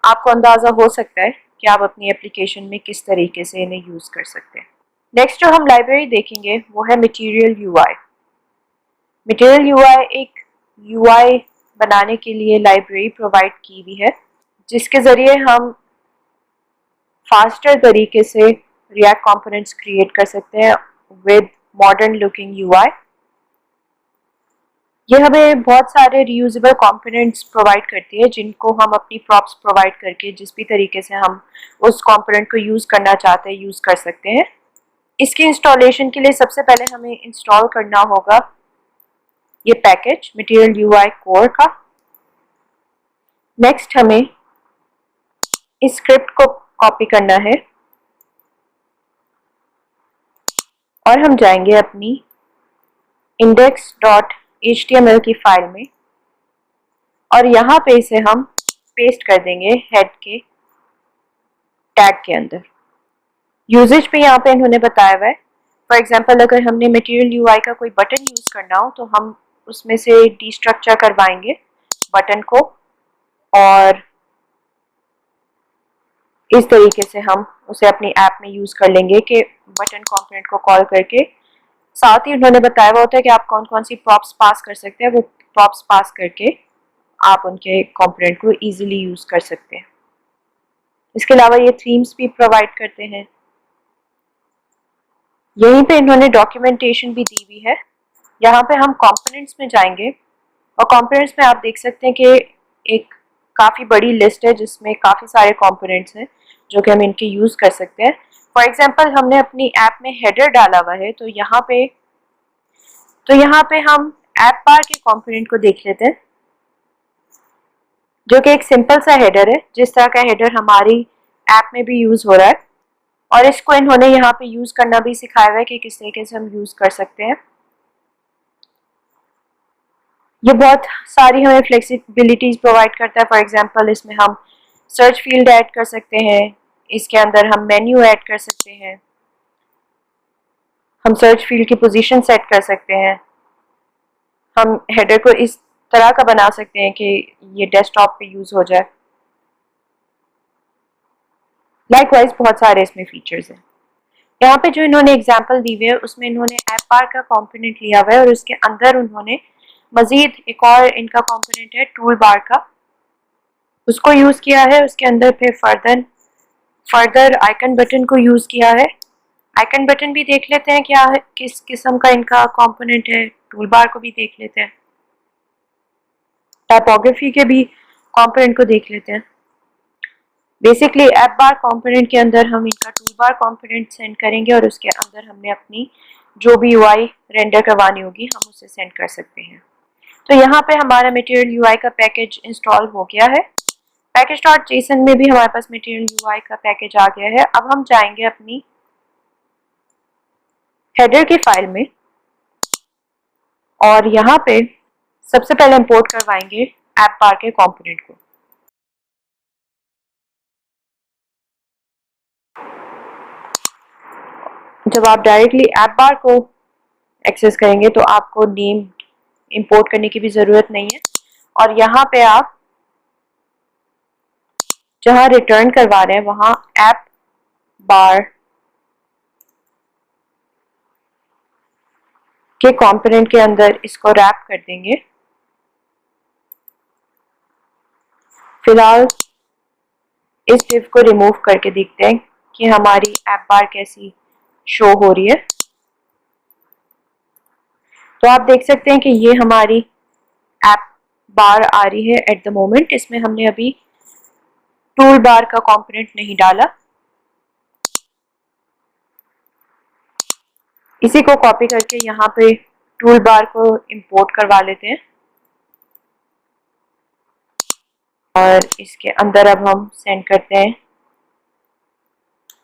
आपको अंदाज़ा हो सकता है कि आप अपनी एप्लीकेशन में किस तरीके से इन्हें यूज़ कर सकते हैं। नेक्स्ट जो हम लाइब्रेरी देखेंगे वो है मटेरियल यूआई। मटेरियल यूआई एक यूआई बनाने के लिए लाइब्रेरी प्रोवाइड की हुई है जिसके ज़रिए हम फास्टर तरीके से रिएक्ट कंपोनेंट्स क्रिएट कर सकते हैं विद मॉडर्न लुकिंग यूआई। ये हमें बहुत सारे रीयूजेबल कंपोनेंट्स प्रोवाइड करती है जिनको हम अपनी प्रॉप्स प्रोवाइड करके जिस भी तरीके से हम उस कंपोनेंट को यूज़ करना चाहते हैं यूज़ कर सकते हैं। इसके इंस्टॉलेशन के लिए सबसे पहले हमें इंस्टॉल करना होगा ये पैकेज मटेरियल यूआई कोर का। नेक्स्ट हमें इस स्क्रिप्ट को कॉपी करना है और हम जाएंगे अपनी index.html की फाइल में और यहाँ पे इसे हम पेस्ट कर देंगे हेड के टैग के अंदर। यूजेज पे यहाँ पे इन्होंने बताया हुआ है फॉर एग्जांपल अगर हमने मटेरियल यूआई का कोई बटन यूज़ करना हो तो हम उसमें से डीस्ट्रक्चर करवाएंगे बटन को और इस तरीके से हम उसे अपनी ऐप में यूज़ कर लेंगे कि बटन कंपोनेंट को कॉल करके। साथ ही उन्होंने बताया हुआ होता है कि आप कौन कौन सी प्रॉप्स पास कर सकते हैं, वो प्रॉप्स पास करके आप उनके कंपोनेंट को इजीली यूज़ कर सकते हैं। इसके अलावा ये थीम्स भी प्रोवाइड करते हैं। यहीं पे इन्होंने डॉक्यूमेंटेशन भी दी हुई है। यहाँ पे हम कंपोनेंट्स में जाएंगे और कंपोनेंट्स में आप देख सकते हैं कि एक काफ़ी बड़ी लिस्ट है जिसमें काफ़ी सारे कंपोनेंट्स हैं जो कि हम इनके यूज़ कर सकते हैं। फॉर एग्जांपल हमने अपनी ऐप में हेडर डाला हुआ है तो यहाँ पे हम ऐप बार के कंपोनेंट को देख लेते हैं जो कि एक सिंपल सा हेडर है, जिस तरह का हेडर हमारी ऐप में भी यूज़ हो रहा है और इसको इन्होंने यहाँ पे यूज़ करना भी सिखाया हुआ है कि किस तरीके से हम यूज़ कर सकते हैं। ये बहुत सारी हमें फ्लेक्सिबिलिटीज़ प्रोवाइड करता है। फॉर एग्जांपल इसमें हम सर्च फील्ड ऐड कर सकते हैं, इसके अंदर हम मेन्यू ऐड कर सकते हैं, हम सर्च फील्ड की पोजीशन सेट कर सकते हैं, हम हेडर को इस तरह का बना सकते हैं कि ये डेस्कटॉप पे यूज़ हो जाए। लाइकवाइज बहुत सारे इसमें फीचर्स हैं। यहाँ पे जो इन्होंने एग्जांपल दी हुई है उसमें इन्होंने ऐप बार का कंपोनेंट लिया हुआ है और उसके अंदर उन्होंने मज़ीद एक और इनका कंपोनेंट है टूल बार का, उसको यूज़ किया है। उसके अंदर फिर फर्दर आइकन बटन को यूज़ किया है। आइकन बटन भी देख लेते हैं क्या है, किस किस्म का इनका कंपोनेंट है। टूल बार को भी देख लेते हैं, टाइपोग्राफी के भी कंपोनेंट को देख लेते हैं। बेसिकली ऐप बार कंपोनेंट के अंदर हम इनका टूल बार कंपोनेंट सेंड करेंगे और उसके अंदर हमने अपनी जो भी यूआई रेंडर करवानी होगी हम उसे सेंड कर सकते हैं। तो यहाँ पे हमारा मटेरियल यूआई का पैकेज इंस्टॉल हो गया है। पैकेज डॉट जेसन में भी हमारे पास मटेरियल यूआई का पैकेज आ गया है। अब हम जाएंगे अपनी हेडर की फाइल में और यहाँ पे सबसे पहले इंपोर्ट करवाएंगे ऐप बार के कंपोनेंट को। जब आप डायरेक्टली ऐप बार को एक्सेस करेंगे तो आपको नेम इंपोर्ट करने की भी ज़रूरत नहीं है और यहाँ पे आप जहाँ रिटर्न करवा रहे हैं वहाँ ऐप बार के कंपोनेंट के अंदर इसको रैप कर देंगे। फिलहाल इस डिव को रिमूव करके देखते हैं कि हमारी ऐप बार कैसी शो हो रही है। तो आप देख सकते हैं कि ये हमारी ऐप बार आ रही है एट द मोमेंट। इसमें हमने अभी टूल बार का कंपोनेंट नहीं डाला। इसी को कॉपी करके यहाँ पे टूल बार को इंपोर्ट करवा लेते हैं और इसके अंदर अब हम सेंड करते हैं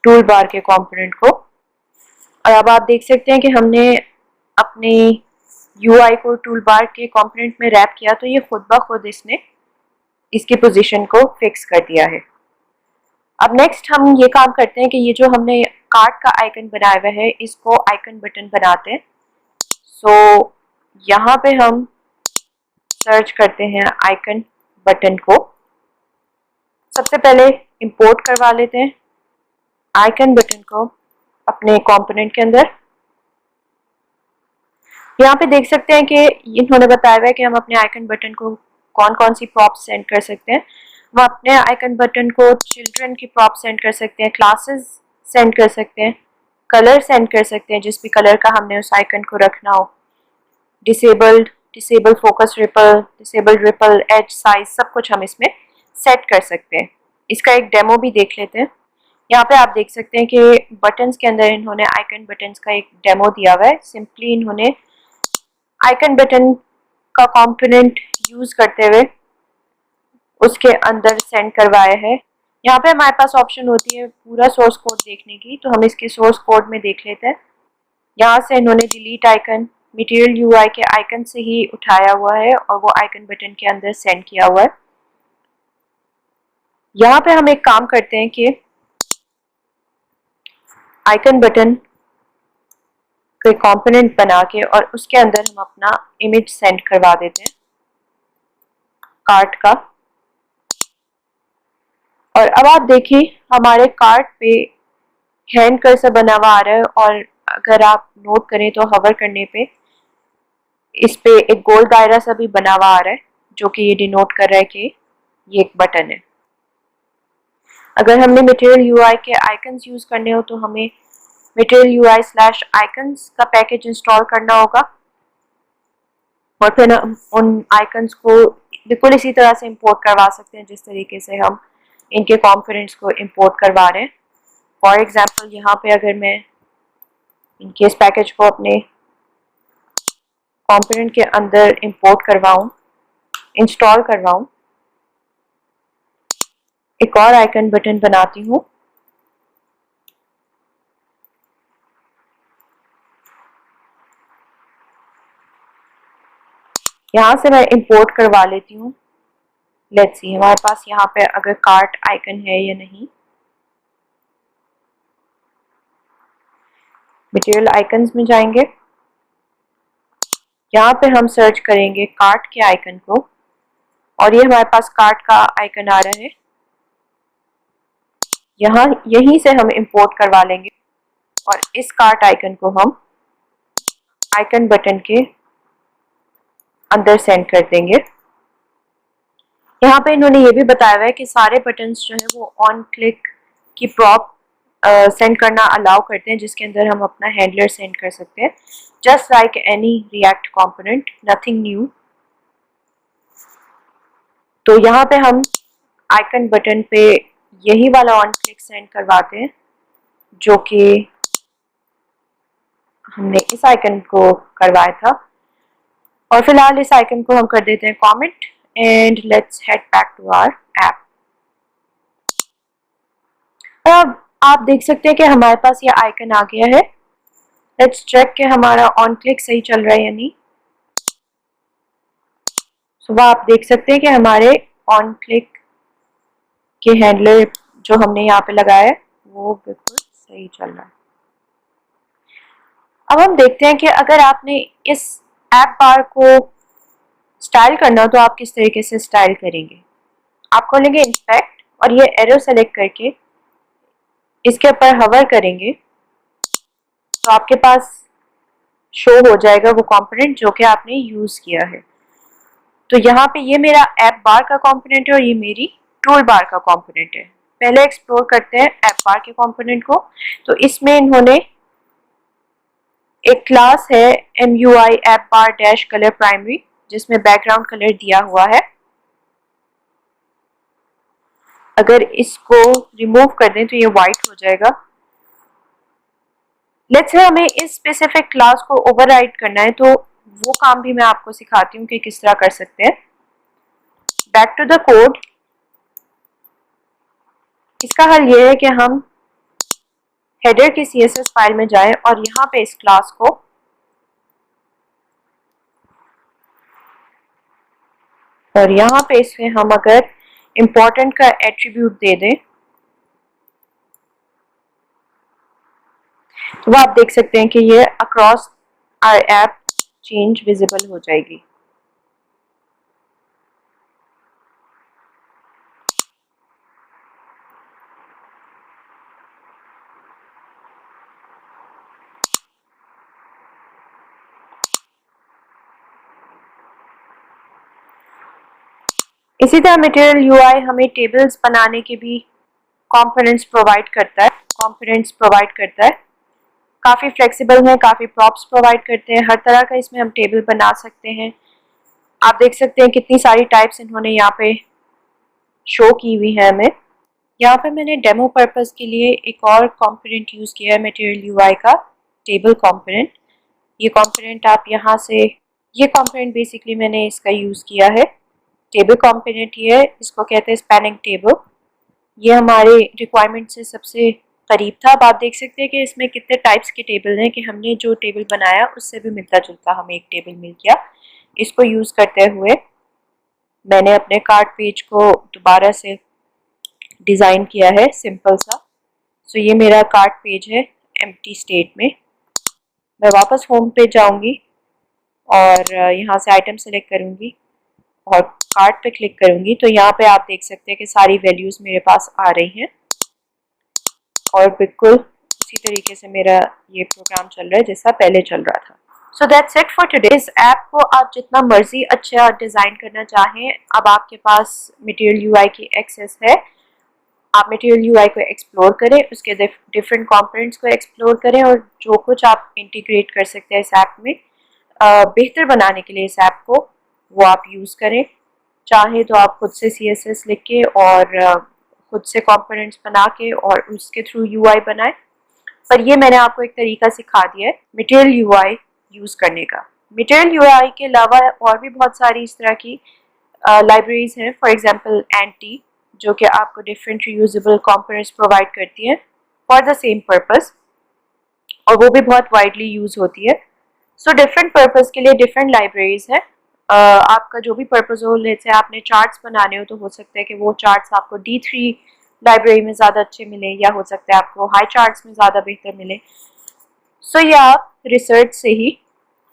टूल बार के कंपोनेंट को। और अब आप देख सकते हैं कि हमने अपने यूआई को टूल बार के कंपोनेंट में रैप किया तो ये खुद ब खुद इसने इसकी पोजीशन को फिक्स कर दिया है। अब नेक्स्ट हम ये काम करते हैं कि ये जो हमने कार्ट का आइकन बनाया हुआ है इसको आइकन बटन बनाते हैं। सो यहाँ पे हम सर्च करते हैं आइकन बटन को। सबसे पहले इंपोर्ट करवा लेते हैं आइकन बटन को अपने कंपोनेंट के अंदर। यहाँ पे देख सकते हैं कि इन्होंने बताया हुआ है कि हम अपने आइकन बटन को कौन कौन सी प्रॉप्स सेंड कर सकते हैं। हम अपने आइकन बटन को चिल्ड्रन की प्रॉप सेंड कर सकते हैं, क्लासेस सेंड कर सकते हैं, कलर सेंड कर सकते हैं जिस भी कलर का हमने उस आइकन को रखना हो, disable focus ripple, disable ripple, edge size, सब कुछ हम इसमें सेट कर सकते हैं। इसका एक डेमो भी देख लेते हैं। यहाँ पे आप देख सकते हैं कि बटन्स के अंदर इन्होंने आइकन बटन्स का एक डेमो दिया हुआ है। सिंपली इन्होंने आइकन बटन का कंपोनेंट यूज करते हुए उसके अंदर सेंड करवाया है। यहाँ पे हमारे पास ऑप्शन होती है पूरा सोर्स कोड देखने की, तो हम इसके सोर्स कोड में देख लेते हैं। यहाँ से इन्होंने डिलीट आइकन मटेरियल यूआई के आइकन से ही उठाया हुआ है और वो आइकन बटन के अंदर सेंड किया हुआ है। यहाँ पे हम एक काम करते हैं कि आइकन बटन के कंपोनेंट बना के और उसके अंदर हम अपना इमेज सेंड करवा देते हैं कार्ट का। और अब आप देखिए हमारे कार्ट पे हैंड कर्सर बना हुआ आ रहा है और अगर आप नोट करें तो हवर करने पे इस पे एक गोल दायरा सा भी बना हुआ आ रहा है जो कि ये डिनोट कर रहा है कि ये एक बटन है। अगर हमने मटेरियल यूआई के आइकन्स यूज करने हो तो हमें मटेरियल यूआई स्लैश आइकन्स का पैकेज इंस्टॉल करना होगा और फिर हम उन आइकन्स को बिल्कुल इसी तरह से इंपोर्ट करवा सकते हैं जिस तरीके से हम इनके कंपोनेंट्स को इंपोर्ट करवा रहे हैं। फॉर एग्जांपल यहाँ पे अगर मैं इनके इस पैकेज को अपने कंपोनेंट के अंदर इंपोर्ट करवाऊँ, इंस्टॉल करवाऊँ, एक और आइकन बटन बनाती हूँ। यहाँ से मैं इंपोर्ट करवा लेती हूँ। लेट्स सी हमारे पास यहाँ पे अगर कार्ट आइकन है या नहीं। मटेरियल आइकन्स में जाएंगे, यहाँ पे हम सर्च करेंगे कार्ट के आइकन को और ये हमारे पास कार्ट का आइकन आ रहा है। यहाँ यहीं से हम इंपोर्ट करवा लेंगे और इस कार्ट आइकन को हम आइकन बटन के अंदर सेंड कर देंगे। यहाँ पे इन्होंने ये भी बताया हुआ है कि सारे बटन्स जो है वो ऑन क्लिक की प्रॉप सेंड करना अलाउ करते हैं जिसके अंदर हम अपना हैंडलर सेंड कर सकते हैं, just like any react component, nothing new. तो यहाँ पे हम आइकन बटन पे यही वाला ऑन क्लिक सेंड करवाते हैं जो कि हमने इस आइकन को करवाया था। और फिलहाल इस आइकन को हम कर देते हैं comment and let's head back to our app. अब आप देख सकते हैं कि हमारे पास ये आइकन आ गया है। लेट्स चेक कि हमारा ऑन क्लिक सही चल रहा है या नहीं। सुबह आप देख सकते हैं कि हमारे ऑन क्लिक के हैंडलर जो हमने यहाँ पे लगाया है वो बिल्कुल सही चल रहा है। अब हम देखते हैं कि अगर आपने इस ऐप बार को स्टाइल करना हो तो आप किस तरीके से स्टाइल करेंगे। आप खोलेंगे इंस्पेक्ट और ये एरो सेलेक्ट करके इसके ऊपर हवर करेंगे तो आपके पास शो हो जाएगा वो कंपोनेंट जो कि आपने यूज़ किया है। तो यहाँ पे ये मेरा ऐप बार का कंपोनेंट है और ये मेरी टूल बार का कंपोनेंट है। पहले एक्सप्लोर करते हैं ऐप बार के कंपोनेंट को। तो इसमें इन्होंने एक क्लास है MUI ऐप बार डैश कलर प्राइमरी जिसमें बैकग्राउंड कलर दिया हुआ है। अगर इसको रिमूव कर दें तो ये वाइट हो जाएगा। लेट्स से हमें इस स्पेसिफिक क्लास को ओवरराइड करना है तो वो काम भी मैं आपको सिखाती हूँ कि किस तरह कर सकते हैं। Back to the code. इसका हल ये है कि हम हेडर की CSS फाइल में जाएं और यहाँ पे इस क्लास को और यहाँ पे इसमें हम अगर इम्पोर्टेंट का एट्रीब्यूट दे दें तो वो आप देख सकते हैं कि ये across our app change visible हो जाएगी। इसी तरह मटेरियल UI हमें टेबल्स बनाने के भी कंपोनेंट्स प्रोवाइड करता है। काफ़ी फ्लेक्सिबल है, काफ़ी प्रॉप्स प्रोवाइड करते हैं, हर तरह का इसमें हम टेबल बना सकते हैं। आप देख सकते हैं कितनी सारी टाइप्स इन्होंने यहाँ पे शो की हुई है हमें। यहाँ पे मैंने डेमो पर्पस के लिए एक और कंपोनेंट यूज़ किया है मटेरियल UI का, टेबल कंपोनेंट। ये कंपोनेंट आप यहाँ से, ये कंपोनेंट बेसिकली मैंने इसका यूज़ किया है। टेबल कंपोनेंट ये है, इसको कहते हैं स्पैनिंग टेबल। ये हमारे रिक्वायरमेंट से सबसे करीब था। अब आप देख सकते हैं कि इसमें कितने टाइप्स के टेबल हैं कि हमने जो टेबल बनाया उससे भी मिलता जुलता हमें एक टेबल मिल गया। इसको यूज़ करते हुए मैंने अपने कार्ड पेज को दोबारा से डिज़ाइन किया है सिंपल सा। सो ये मेरा कार्ड पेज है एम्प्टी स्टेट में। मैं वापस होम पे जाऊंगी और यहाँ से आइटम सेलेक्ट करूंगी और कार्ड पे क्लिक करूंगी तो यहाँ पे आप देख सकते हैं कि सारी वैल्यूज़ मेरे पास आ रही हैं और बिल्कुल उसी तरीके से मेरा ये प्रोग्राम चल रहा है जैसा पहले चल रहा था। So that's it for today. इस ऐप को आप जितना मर्जी अच्छा डिज़ाइन करना चाहें, अब आपके पास मटेरियल UI की एक्सेस है। आप मटेरियल UI को एक्सप्लोर करें, उसके डिफरेंट कंपोनेंट्स को एक्सप्लोर करें और जो कुछ आप इंटीग्रेट कर सकते हैं इस ऐप में बेहतर बनाने के लिए इस ऐप को वो आप यूज़ करें। चाहे तो आप खुद से CSS लिख के और खुद से कंपोनेंट्स बना के और उसके थ्रू UI बनाएं। पर ये मैंने आपको एक तरीका सिखा दिया है मटेरियल UI यूज़ करने का। मटेरियल UI के अलावा और भी बहुत सारी इस तरह की लाइब्रेरीज हैं। फॉर एग्जांपल एंटी, जो कि आपको डिफरेंट रीयूजेबल कंपोनेंट्स प्रोवाइड करती हैं फॉर द सेम पर्पस और वो भी बहुत वाइडली यूज़ होती है। सो डिफरेंट पर्पस के लिए डिफरेंट लाइब्रेरीज हैं। आपका जो भी पर्पस हो, जैसे आपने चार्ट्स बनाने हो तो हो सकता है कि वो चार्ट्स आपको D3 लाइब्रेरी में ज़्यादा अच्छे मिले या हो सकता है आपको हाई चार्ट्स में ज़्यादा बेहतर मिले। सो ये आप रिसर्च से ही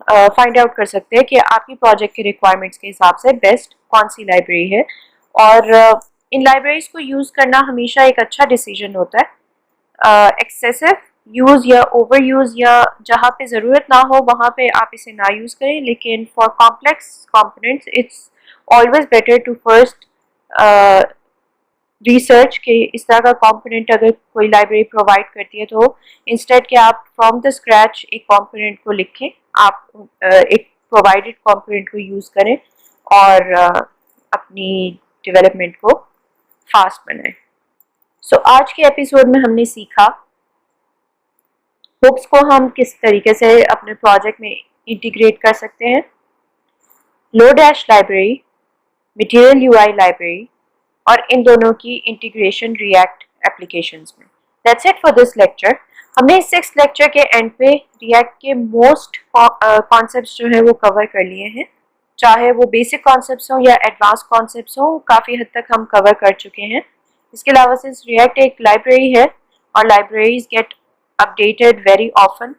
फाइंड आउट कर सकते हैं कि आपकी प्रोजेक्ट के रिक्वायरमेंट्स के हिसाब से बेस्ट कौन सी लाइब्रेरी है। और इन लाइब्रेरीज को यूज़ करना हमेशा एक अच्छा डिसीजन होता है। एक्सेसिव यूज़ या ओवर यूज़ या जहाँ पे ज़रूरत ना हो वहाँ पे आप इसे ना यूज़ करें, लेकिन for complex components it's always better to first research के इस तरह का कंपोनेंट अगर कोई लाइब्रेरी प्रोवाइड करती है तो इंस्टेड कि आप फ्रॉम द स्क्रैच एक कंपोनेंट को लिखें, आप एक प्रोवाइडेड कंपोनेंट को यूज़ करें और अपनी डेवलपमेंट को फास्ट बनाएं। सो आज के एपिसोड में हमने सीखा हुक्स को हम किस तरीके से अपने प्रोजेक्ट में इंटीग्रेट कर सकते हैं। Lodash library, material UI library और इन दोनों की इंटीग्रेशन रिएक्ट एप्लीकेशंस में। That's it for this lecture. हमने इस 6th लेक्चर के एंड पे रिएक्ट के मोस्ट कॉन्सेप्ट्स जो है वो कवर कर लिए हैं, चाहे वो बेसिक कॉन्सेप्ट्स हो या एडवांस कॉन्सेप्ट्स हो, काफ़ी हद तक हम कवर कर चुके हैं। इसके अलावा सिंस रिएक्ट एक लाइब्रेरी है और libraries get updated very often,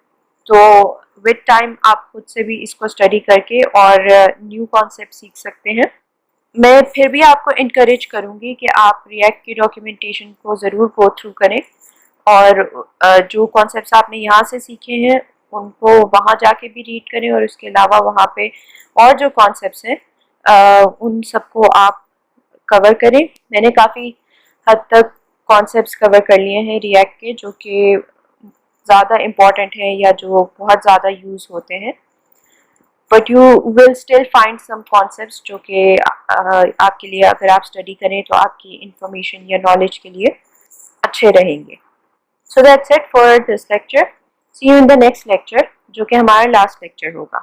तो विद टाइम आप खुद से भी इसको स्टडी करके और न्यू कॉन्सेप्ट सीख सकते हैं। मैं फिर भी आपको इनकरेज करूँगी कि आप रिएक्ट की डॉक्यूमेंटेशन को ज़रूर गो थ्रू करें और जो कॉन्सेप्ट्स आपने यहाँ से सीखे हैं उनको वहाँ जाके भी रीड करें, और उसके अलावा वहाँ पे और जो कॉन्सेप्ट्स हैं उन सबको आप कवर करें। मैंने काफ़ी हद तक कॉन्सेप्ट्स कवर कर लिए हैं रिएक्ट के जो कि ज़्यादा इम्पॉर्टेंट हैं या जो बहुत ज़्यादा यूज़ होते हैं, but you will still find some concepts जो कि आपके लिए, अगर आप स्टडी करें तो आपकी इंफॉर्मेशन या नॉलेज के लिए अच्छे रहेंगे। So that's it for this lecture. See you in the next lecture, जो कि हमारा लास्ट लेक्चर होगा।